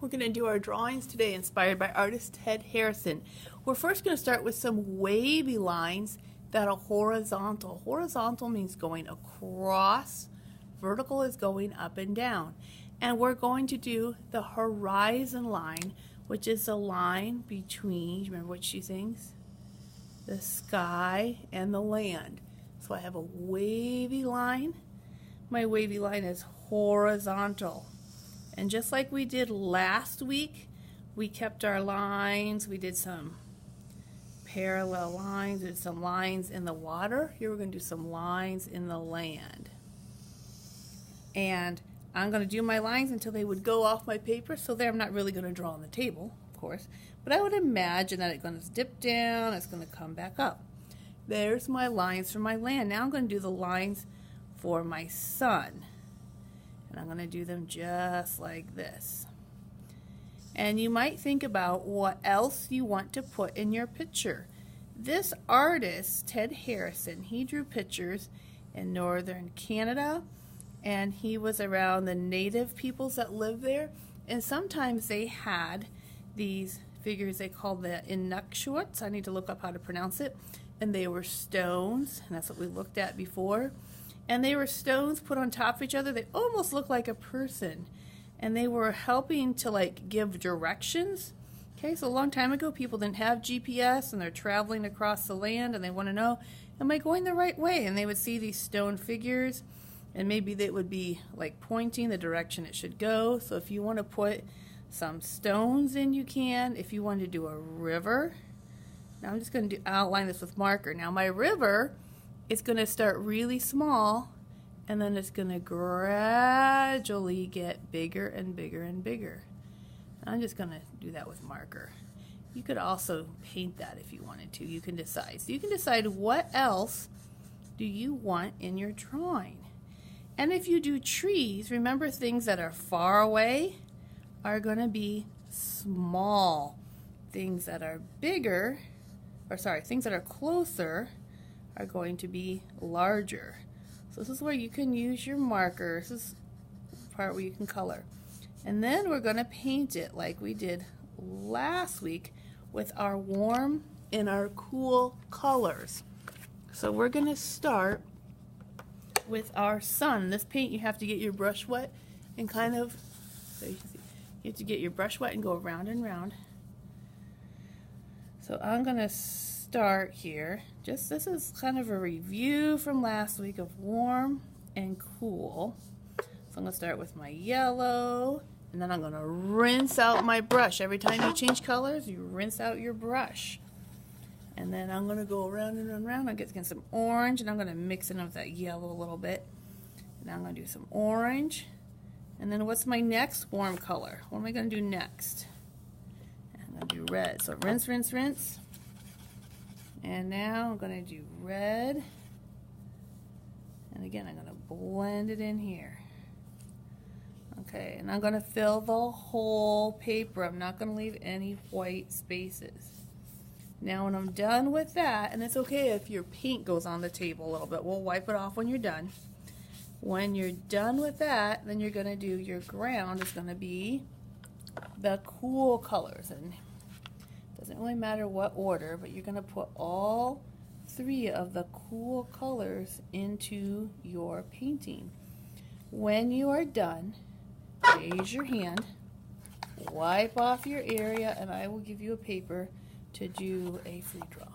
We're going to do our drawings today inspired by artist Ted Harriso. We're first going to start with some wavy lines that are horizontal. Horizontal means going across. Vertical is going up and down. And we're going to do the horizon line, which is the line between, remember what she sings? The sky and the land. So I have a wavy line. My wavy line is horizontal. And just like we did last week, we kept our lines. We did some parallel lines. We did some lines in the water. Here we're going to do some lines in the land. And I'm going to do my lines until they would go off my paper. So there, I'm not really going to draw on the table, of course. But I would imagine that it's going to dip down. It's going to come back up. There's my lines for my land. Now I'm going to do the lines for my sun. And I'm going to do them just like this. And you might think about what else you want to put in your picture. This artist, Ted Harriso, he drew pictures in northern Canada, and he was around the native peoples that lived there. And sometimes they had these figures they called the Inukshuts. I need to look up how to pronounce it. And they were stones, and that's what we looked at before. And they were stones put on top of each other. They almost looked like a person. And they were helping to like give directions. Okay, so a long time ago people didn't have GPS and they're traveling across the land and they want to know, am I going the right way? And they would see these stone figures and maybe they would be like pointing the direction it should go. So if you want to put some stones in, you can. If you want to do a river, now I'm just going to outline this with marker. Now my river, it's going to start really small, and then it's going to gradually get bigger and bigger and bigger. I'm just going to do that with marker. You could also paint that if you wanted to. You can decide. So you can decide what else do you want in your drawing. And if you do trees, remember things that are far away are going to be small. Things that are bigger, things that are closer are going to be larger. So this is where you can use your marker. This is the part where you can color. And then we're going to paint it like we did last week with our warm and our cool colors. So we're going to start with our sun. This paint, you have to get your brush wet and kind of, so you have to get your brush wet and go round and round. So I'm going to start here. This is kind of a review from last week of warm and cool. So I'm going to start with my yellow, and then I'm going to rinse out my brush. Every time you change colors, you rinse out your brush. And then I'm going to go around and around and around. I'm going to get some orange, and I'm going to mix in with that yellow a little bit. Now I'm going to do some orange. And then what's my next warm color? What am I going to do next? I'm going to do red. So rinse, rinse, rinse. And now I'm going to do red. And again, I'm going to blend it in here. Okay, and I'm going to fill the whole paper. I'm not going to leave any white spaces. Now when I'm done with that, and it's okay if your paint goes on the table a little bit. We'll wipe it off when you're done. When you're done with that, then you're going to do your ground is going to be the cool colors. And doesn't really matter what order, but you're going to put all three of the cool colors into your painting. When you are done, raise your hand, wipe off your area, and I will give you a paper to do a free draw.